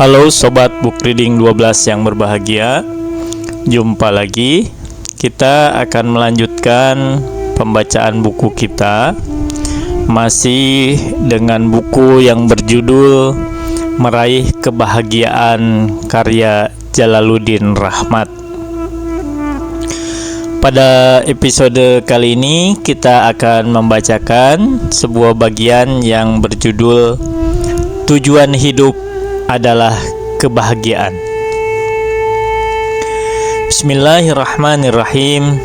Halo Sobat Book Reading 12 yang berbahagia. Jumpa lagi. Kita akan melanjutkan pembacaan buku kita, masih dengan buku yang berjudul Meraih Kebahagiaan karya Jalaluddin Rahmat. Pada episode kali ini kita akan membacakan sebuah bagian yang berjudul Tujuan Hidup adalah Kebahagiaan. Bismillahirrahmanirrahim.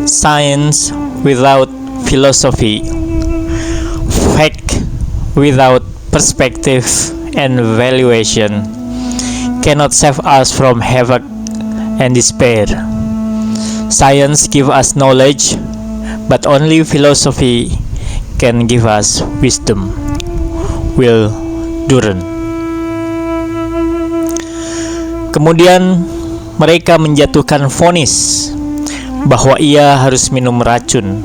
Science without philosophy, fact without perspective and valuation cannot save us from havoc and despair. Science gives us knowledge, but only philosophy can give us wisdom. Will Durant. Kemudian mereka menjatuhkan vonis bahwa ia harus minum racun.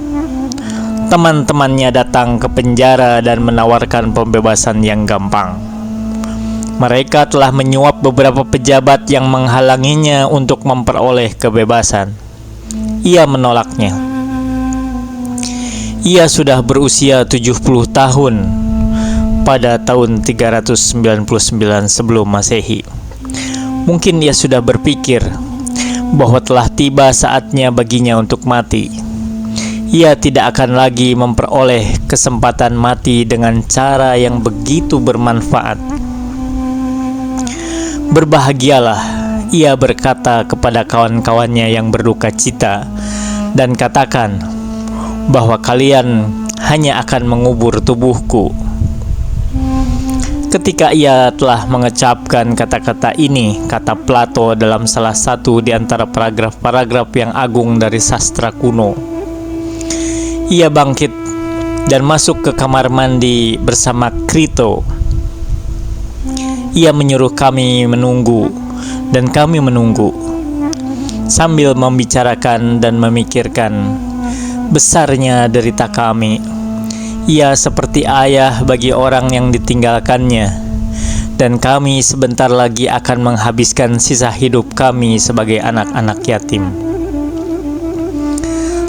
Teman-temannya datang ke penjara dan menawarkan pembebasan yang gampang. Mereka telah menyuap beberapa pejabat yang menghalanginya untuk memperoleh kebebasan. Ia menolaknya. Ia sudah berusia 70 tahun pada tahun 399 sebelum Masehi. Mungkin ia sudah berpikir bahwa telah tiba saatnya baginya untuk mati. Ia tidak akan lagi memperoleh kesempatan mati dengan cara yang begitu bermanfaat. Berbahagialah, ia berkata kepada kawan-kawannya yang berduka cita, dan katakan bahwa kalian hanya akan mengubur tubuhku. Ketika ia telah mengecapkan kata-kata ini, kata Plato dalam salah satu di antara paragraf-paragraf yang agung dari sastra kuno, ia bangkit dan masuk ke kamar mandi bersama Crito. Ia menyuruh kami menunggu, dan kami menunggu, sambil membicarakan dan memikirkan besarnya derita kami. Ia seperti ayah bagi orang yang ditinggalkannya, dan kami sebentar lagi akan menghabiskan sisa hidup kami sebagai anak-anak yatim.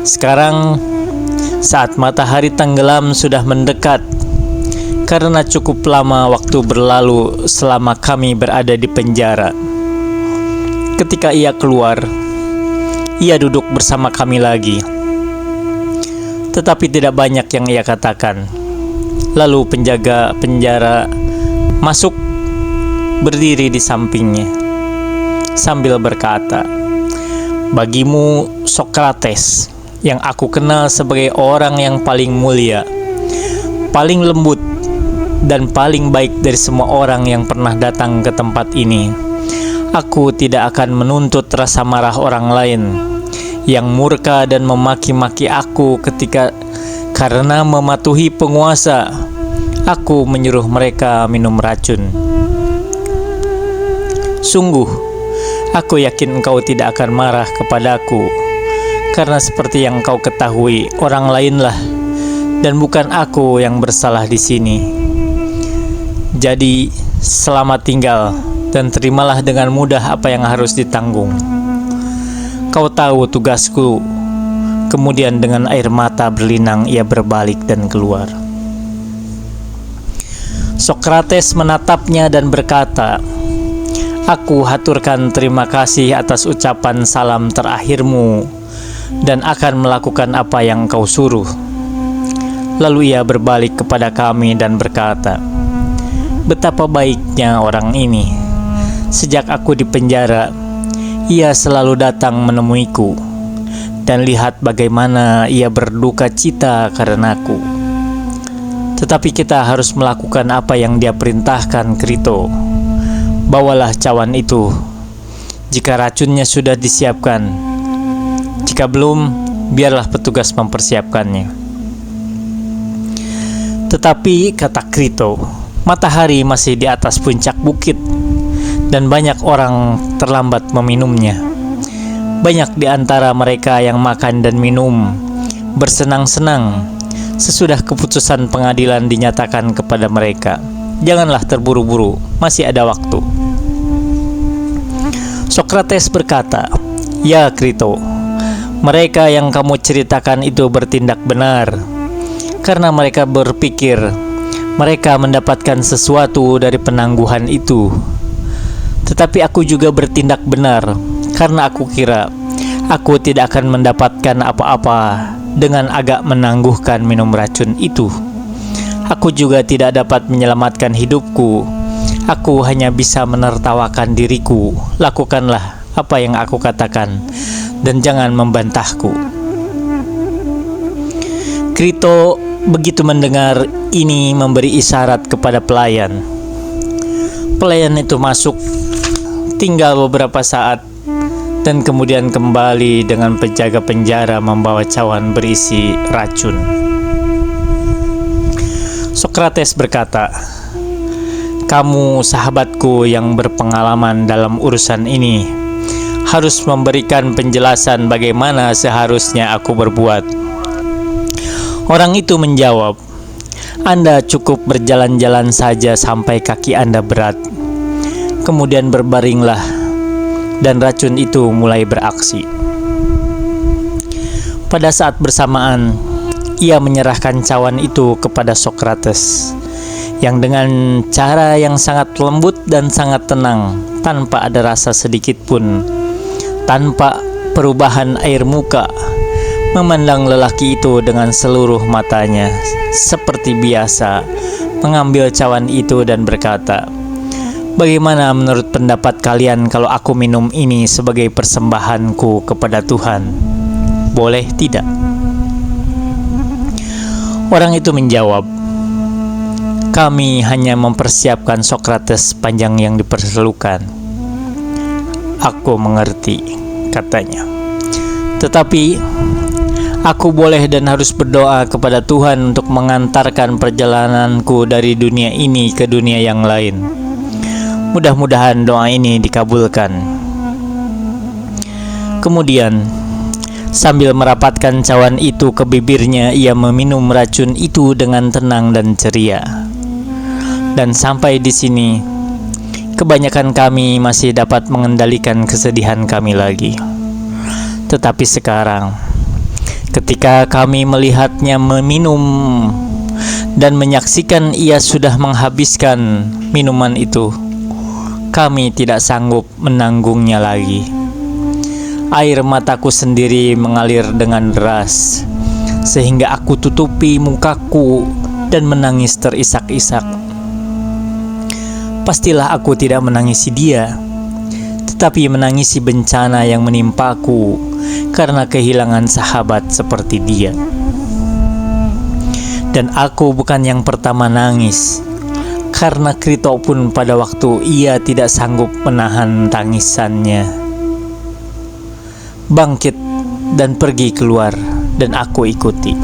Sekarang, saat matahari tenggelam sudah mendekat, karena cukup lama waktu berlalu selama kami berada di penjara. Ketika ia keluar, ia duduk bersama kami lagi. Tetapi tidak banyak yang ia katakan. Lalu penjaga penjara masuk, berdiri di sampingnya, sambil berkata, "Bagimu Sokrates, yang aku kenal sebagai orang yang paling mulia, paling lembut, dan paling baik dari semua orang yang pernah datang ke tempat ini, aku tidak akan menuntut rasa marah orang lain yang murka dan memaki-maki aku ketika karena mematuhi penguasa aku menyuruh mereka minum racun. Sungguh, aku yakin engkau tidak akan marah kepadaku, karena seperti yang kau ketahui, orang lainlah dan bukan aku yang bersalah di sini. Jadi, selamat tinggal dan terimalah dengan mudah apa yang harus ditanggung. Kau tahu tugasku." Kemudian dengan air mata berlinang ia berbalik dan keluar. Sokrates menatapnya dan berkata, "Aku haturkan terima kasih atas ucapan salam terakhirmu dan akan melakukan apa yang kau suruh." Lalu ia berbalik kepada kami dan berkata, "Betapa baiknya orang ini. Sejak aku di penjara, ia selalu datang menemuiku, dan lihat bagaimana ia berduka cita karenaku. Tetapi kita harus melakukan apa yang dia perintahkan, Crito. Bawalah cawan itu, jika racunnya sudah disiapkan. Jika belum, biarlah petugas mempersiapkannya." Tetapi, kata Crito, matahari masih di atas puncak bukit, dan banyak orang terlambat meminumnya. Banyak di antara mereka yang makan dan minum bersenang-senang sesudah keputusan pengadilan dinyatakan kepada mereka, Janganlah terburu-buru, masih ada waktu. Sokrates berkata, "Ya Krito, mereka yang kamu ceritakan itu bertindak benar, karena mereka berpikir mereka mendapatkan sesuatu dari penangguhan itu. Tetapi aku juga bertindak benar, karena aku kira aku tidak akan mendapatkan apa-apa dengan agak menangguhkan minum racun itu. Aku juga tidak dapat menyelamatkan hidupku. Aku hanya bisa menertawakan diriku. Lakukanlah apa yang aku katakan, dan jangan membantahku." Krito begitu mendengar ini memberi isyarat kepada pelayan. Pelayan itu masuk, tinggal beberapa saat, dan kemudian kembali dengan penjaga penjara membawa cawan berisi racun. Sokrates berkata, "Kamu sahabatku yang berpengalaman dalam urusan ini, harus memberikan penjelasan bagaimana seharusnya aku berbuat." Orang itu menjawab, "Anda cukup berjalan-jalan saja sampai kaki Anda berat. Kemudian berbaringlah, dan racun itu mulai beraksi." Pada saat bersamaan, ia menyerahkan cawan itu kepada Sokrates, yang dengan cara yang sangat lembut dan sangat tenang, tanpa ada rasa sedikit pun, tanpa perubahan air muka, memandang lelaki itu dengan seluruh matanya seperti biasa, mengambil cawan itu dan berkata, "Bagaimana menurut pendapat kalian kalau aku minum ini sebagai persembahanku kepada Tuhan? Boleh tidak?" Orang itu menjawab, "Kami hanya mempersiapkan Sokrates sepanjang yang diperlukan." "Aku mengerti," katanya. "Tetapi aku boleh dan harus berdoa kepada Tuhan untuk mengantarkan perjalananku dari dunia ini ke dunia yang lain. Mudah-mudahan doa ini dikabulkan." Kemudian, sambil merapatkan cawan itu ke bibirnya, ia meminum racun itu dengan tenang dan ceria. Dan sampai di sini, kebanyakan kami masih dapat mengendalikan kesedihan kami lagi. Tetapi sekarang, ketika kami melihatnya meminum dan menyaksikan ia sudah menghabiskan minuman itu, kami tidak sanggup menanggungnya lagi. Air mataku sendiri mengalir dengan deras, sehingga aku tutupi mukaku dan menangis terisak-isak. Pastilah aku tidak menangisi dia, tetapi menangisi bencana yang menimpaku karena kehilangan sahabat seperti dia. Dan aku bukan yang pertama nangis, karena Krito pun pada waktu ia tidak sanggup menahan tangisannya, bangkit dan pergi keluar, dan aku ikuti.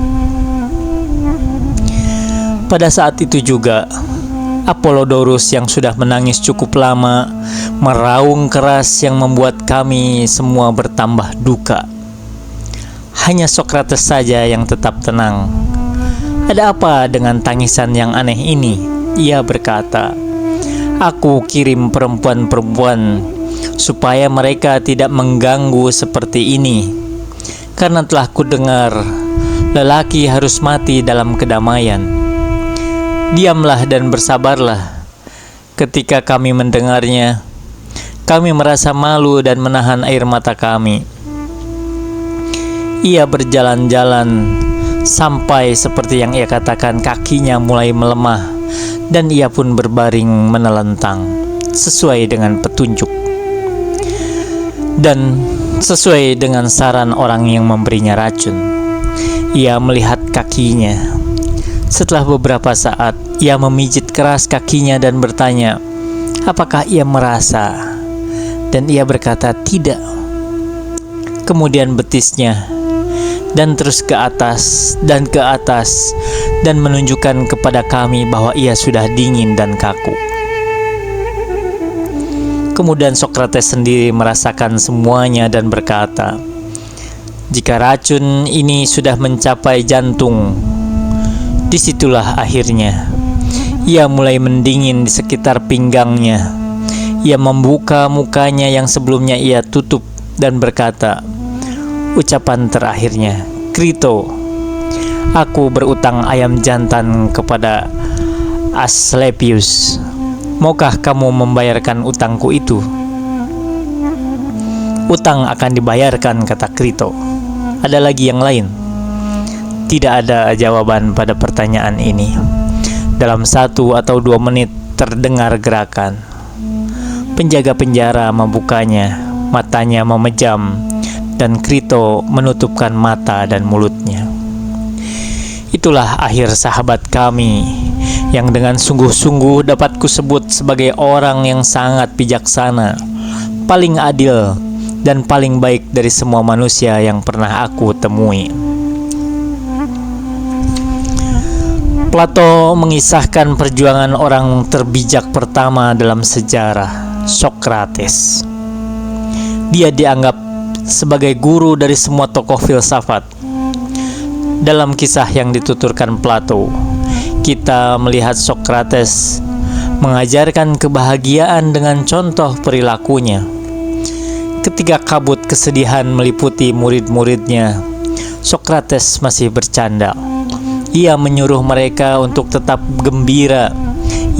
Pada saat itu juga, Apollodorus yang sudah menangis cukup lama meraung keras yang membuat kami semua bertambah duka. Hanya Sokrates saja yang tetap tenang. "Ada apa dengan tangisan yang aneh ini?" ia berkata. "Aku kirim perempuan-perempuan supaya mereka tidak mengganggu seperti ini, karena telah kudengar lelaki harus mati dalam kedamaian. Diamlah dan bersabarlah." Ketika kami mendengarnya, kami merasa malu dan menahan air mata kami. Ia berjalan-jalan sampai seperti yang ia katakan, kakinya mulai melemah, dan ia pun berbaring menelentang sesuai dengan petunjuk dan sesuai dengan saran orang yang memberinya racun. Ia melihat kakinya. Setelah beberapa saat, ia memijit keras kakinya dan bertanya, "Apakah ia merasa?" Dan ia berkata, "Tidak." Kemudian betisnya, dan terus ke atas dan ke atas, dan menunjukkan kepada kami bahwa ia sudah dingin dan kaku. Kemudian Sokrates sendiri merasakan semuanya dan berkata, "Jika racun ini sudah mencapai jantung, disitulah akhirnya. Ia mulai mendingin di sekitar pinggangnya. Ia membuka mukanya yang sebelumnya ia tutup dan berkata, ucapan terakhirnya, "Krito, aku berutang ayam jantan kepada Asclepius. Maukah kamu membayarkan utangku itu?" "Utang akan dibayarkan," kata Krito. "Ada lagi yang lain?" Tidak ada jawaban pada pertanyaan ini. Dalam 1 atau 2 menit terdengar gerakan. Penjaga penjara membukanya, matanya memejam, dan Krito menutupkan mata dan mulutnya. Itulah akhir sahabat kami, yang dengan sungguh-sungguh dapat kusebut sebagai orang yang sangat bijaksana, paling adil, dan paling baik dari semua manusia yang pernah aku temui. Plato mengisahkan perjuangan orang terbijak pertama dalam sejarah, Socrates. Dia dianggap sebagai guru dari semua tokoh filsafat. Dalam kisah yang dituturkan Plato, kita melihat Socrates mengajarkan kebahagiaan dengan contoh perilakunya. Ketika kabut kesedihan meliputi murid-muridnya, Socrates masih bercanda. Ia menyuruh mereka untuk tetap gembira.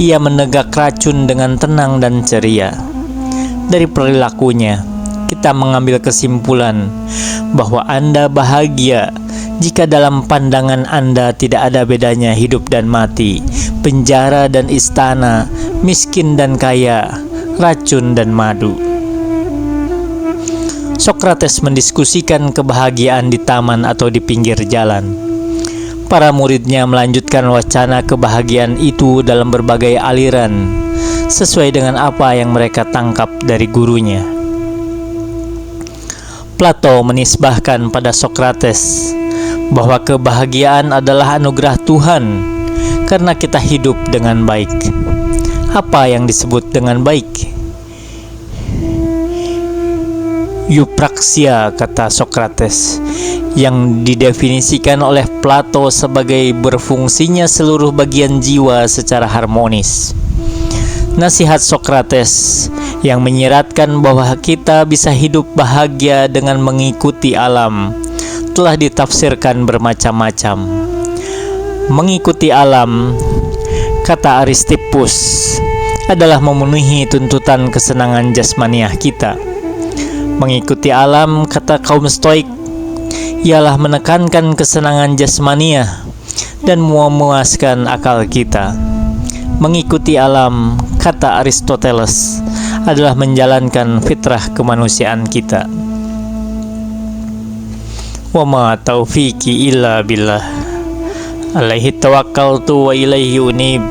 Ia menegak racun dengan tenang dan ceria. Dari perilakunya, kita mengambil kesimpulan bahwa Anda bahagia jika dalam pandangan Anda tidak ada bedanya hidup dan mati, penjara dan istana, miskin dan kaya, racun dan madu. Socrates mendiskusikan kebahagiaan di taman atau di pinggir jalan. Para muridnya melanjutkan wacana kebahagiaan itu dalam berbagai aliran, sesuai dengan apa yang mereka tangkap dari gurunya. Plato menisbahkan pada Socrates bahwa kebahagiaan adalah anugerah Tuhan karena kita hidup dengan baik. Apa yang disebut dengan baik? Eupraksia, kata Socrates, yang didefinisikan oleh Plato sebagai berfungsinya seluruh bagian jiwa secara harmonis. Nasihat Socrates yang menyiratkan bahwa kita bisa hidup bahagia dengan mengikuti alam telah ditafsirkan bermacam-macam. Mengikuti alam, kata Aristippus, adalah memenuhi tuntutan kesenangan jasmaniah kita. Mengikuti alam, kata kaum Stoik, ialah menekankan kesenangan jasmaniah dan memuaskan akal kita. Mengikuti alam, kata Aristoteles, adalah menjalankan fitrah kemanusiaan kita. Wa ma taufiqi illa billah. Alaihi tawakkaltu wa ilaihi unib.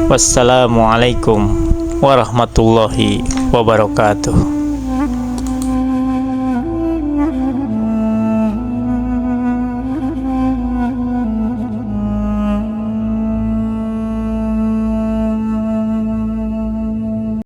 Wassalamualaikum warahmatullahi wabarakatuh.